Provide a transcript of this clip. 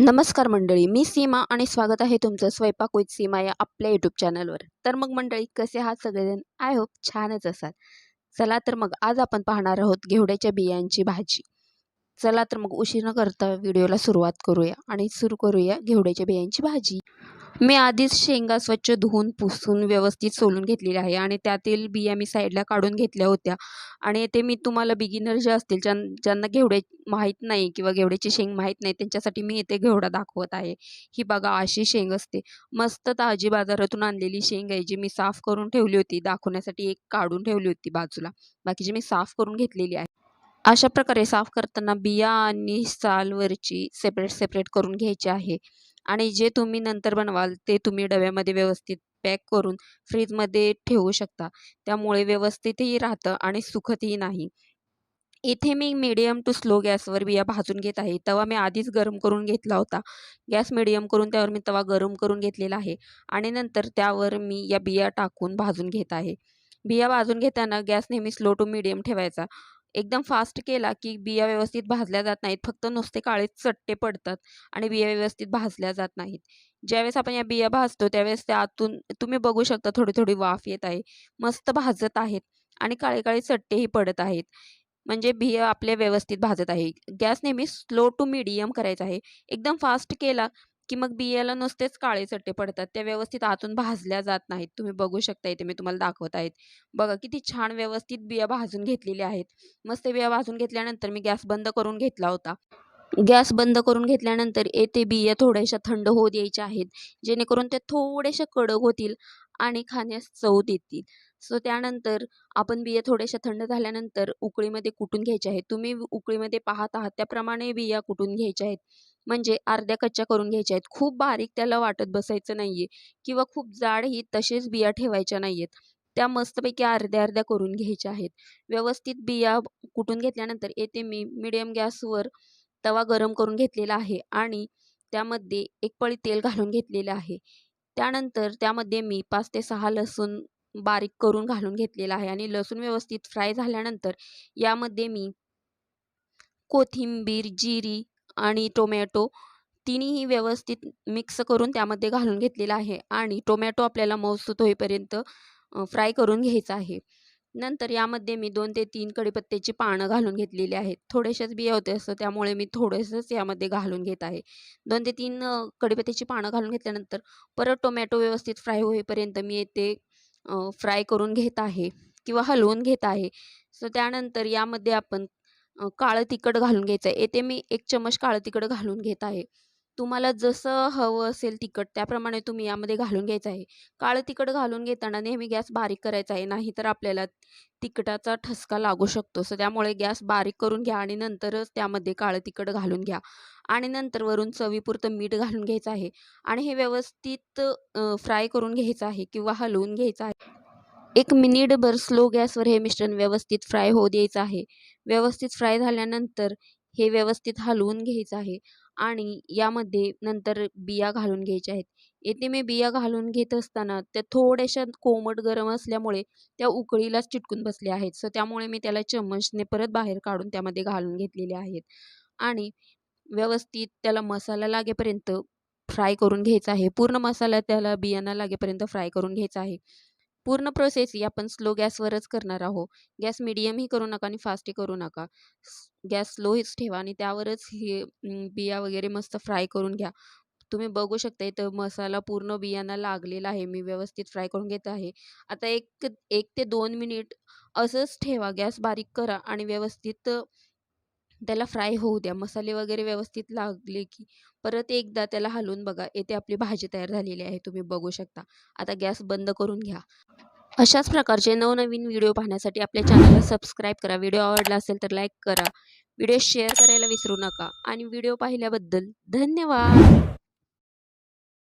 नमस्कार मंडळी, मी सीमा आणि स्वागत आहे तुमचं स्वयंपाक विथ सीमा या आपल्या यूट्यूब चॅनलवर। तर मग मंडळी, कसे आहात सगळेजण? आय होप छानच असाल। चला तर मग आज आपण पाहणार आहोत घेवड्याच्या बियांची भाजी। चला तर मग उशीर न करता व्हिडिओला सुरुवात करूया आणि सुरू करूया घेवड्याच्या बियांची भाजी। मी आधीच शेंगा स्वच्छ धुवून पुसून व्यवस्थित सोलून घेतलेली आहे आणि त्यातील बिया मी साईडला काढून घेतल्या होत्या। आणि ते मी तुम्हाला बिगिनर जे असतील ज्यांना घेवडे माहीत नाही किंवा घेवड्याची शेंग माहीत नाही त्यांच्यासाठी मी इथे घेवडा दाखवत आहे। ही बघा, अशी शेंग असते, मस्त ताजी बाजारातून आणलेली शेंग आहे, जी मी साफ करून ठेवली होती दाखवण्यासाठी। एक काढून ठेवली होती बाजूला, बाकीची मी साफ करून घेतलेली आहे। अशा प्रकारे साफ करताना बिया आणि सालवरची सेपरेट सेपरेट करून घ्यायची आहे। आणि जे तुम्ही नंतर बनवाल ते तुम्ही डब्यामध्ये व्यवस्थित पॅक करून फ्रीजमध्ये ठेवू शकता, त्यामुळे व्यवस्थितही राहतं आणि सुकतही नाही। इथे मी मीडियम टू स्लो गॅसवर बिया भाजून घेत आहे। तवा मी आधीच गरम करून घेतला होता। गॅस मीडियम करून त्यावर मी तवा गरम करून घेतलेला आहे आणि नंतर त्यावर मी या बिया टाकून भाजून घेत आहे। बिया भाजून घेताना गॅस नेहमी स्लो टू मीडियम ठेवायचा। एकदम फास्ट केला की बिया व्यवस्थित भाजल्या जात नाहीत, फक्त नुसते काळे चट्टे पडतात आणि बिया व्यवस्थित भाजल्या जात नाहीत। ज्यावेळेस आपण या बिया भाजतो त्यावेळेस त्यातून तुम्ही बघू शकता थोडी थोडी वाफ येत आहे, मस्त भाजत आहेत आणि काळे काळे चट्टेही पडत आहेत, म्हणजे बिया आपले व्यवस्थित भाजत आहे। गॅस नेहमी स्लो टू मीडियम करायचा आहे। एकदम फास्ट केला की मग बियाला नुसतेच काळे चट्टे पडतात, त्या व्यवस्थित आतून भाजल्या जात नाहीत। तुम्ही बघू शकता, इथे मी तुम्हाला दाखवत आहे। बघा किती छान व्यवस्थित बिया भाजून घेतलेल्या आहेत। मस्त बिया भाजून घेतल्यानंतर मी गॅस बंद करून घेतला होता। गॅस बंद करून घेतल्यानंतर येथे बिया थोड्याशा थंड होऊ द्यायच्या आहेत, जेणेकरून त्या थोड्याशा कडक होतील आणि खाण्यास चव देतील। सो त्यानंतर आपण बिया थोड्याशा थंड झाल्यानंतर उकळीमध्ये कुटून घ्यायच्या आहेत। तुम्ही उकळीमध्ये पाहत आहात त्याप्रमाणे बिया कुटून घ्यायच्या आहेत, म्हणजे अर्ध्या कच्च्या करून घ्यायच्या आहेत। खूप बारीक त्याला वाटत बसायचं नाहीये किंवा खूप जाडही तसेच बिया ठेवायच्या नाहीयेत, त्या मस्तपैकी अर्ध्या अर्ध्या करून घ्यायच्या आहेत। व्यवस्थित बिया कुटून घेतल्यानंतर येथे मी मीडियम गॅसवर तवा गरम करून घेतलेला आहे आणि त्यामध्ये एक पळी तेल घालून घेतलेलं आहे। त्यानंतर त्यामध्ये मी 5 ते 6 लसूण बारीक करून घालून घेतलेला आहे आणि लसूण व्यवस्थित फ्राय झाल्यानंतर यामध्ये मी कोथिंबीर, जिरी आणि टोमॅटो तिन्हीही व्यवस्थित मिक्स करून त्यामध्ये घालून घेतलेला आहे आणि टोमॅटो आपल्याला मऊसूत होईपर्यंत फ्राय करून घ्यायचा आहे। नंतर यामध्ये मी 2 ते 3 कढीपत्त्याची पानं घालून घेतलेली आहेत। थोडेसेच बिया होते असं, त्यामुळे मी थोडंसंच यामध्ये घालून घेत आहे। 2 ते 3 कढीपत्त्याची पानं घालून घेतल्यानंतर परत टोमॅटो व्यवस्थित फ्राय होईपर्यंत मी येथे फ्राय करून घेत आहे किंवा हलवून घेत आहे। सो त्यानंतर यामध्ये आपण काळं तिखट घालून घ्यायचं आहे। येथे मी 1 चमच काळं तिखट घालून घेत आहे। तुम्हाला जसं हवं असेल तिखट त्याप्रमाणे तुम्ही यामध्ये घालून घ्यायचं आहे। काळं तिखट घालून घेताना नेहमी गॅस बारीक करायचा आहे, नाहीतर आपल्याला तिखटाचा ठसका लागू शकतो। सो त्यामुळे गॅस बारीक करून घ्या आणि नंतरच त्यामध्ये काळं तिखट घालून घ्या आणि नंतर वरून चवीपुरतं मीठ घालून घ्यायचं आहे आणि हे व्यवस्थित फ्राय करून घ्यायचं आहे किंवा हलवून घ्यायचं आहे। 1 मिनिटभर स्लो गॅसवर हे मिश्रण व्यवस्थित फ्राय होऊ द्यायचं आहे। व्यवस्थित फ्राय झाल्यानंतर हे व्यवस्थित हलवून घ्यायचं आहे आणि यामध्ये नंतर बिया घालून घ्यायच्या आहेत। येथे मी बिया घालून घेत असताना त्या थोड्याशा कोमट गरम असल्यामुळे त्या उकळीलाच चिटकून बसल्या आहेत। सो त्यामुळे मी त्याला चम्मचने परत बाहेर काढून त्यामध्ये घालून घेतलेले आहेत आणि व्यवस्थित त्याला मसाला लागेपर्यंत फ्राय करून घ्यायचा आहे। पूर्ण मसाला त्याला बियांना लागेपर्यंत फ्राय करून घ्यायचा आहे। पूर्ण प्रोसेस ही आपण स्लो गॅसवरच करणार आहोत। गॅस मीडियमही करू नका आणि फास्टही करू नका। गॅस स्लोच ठेवा आणि त्यावरच हे बिया वगैरे मस्त फ्राय करून घ्या। तुम्ही बघू शकता इथं मसाला पूर्ण बियांना लागलेला आहे। मी व्यवस्थित फ्राय करून घेत आहे। आता 1 ते 2 मिनिट असंच ठेवा, गॅस बारीक करा आणि व्यवस्थित त्याला फ्राय होऊ द्या। मसाले वगैरे व्यवस्थित लागले की परत एकदा त्याला हलवून बघा। येथे आपली भाजी तयार झालेली आहे, तुम्ही बघू शकता। आता गॅस बंद करून घ्या। अशाच प्रकारचे नवनवीन व्हिडिओ पाहण्यासाठी आपल्या चॅनलला सबस्क्राईब करा। व्हिडिओ आवडला असेल तर लाईक करा, व्हिडिओ शेअर करायला विसरू नका आणि व्हिडिओ पाहिल्याबद्दल धन्यवाद।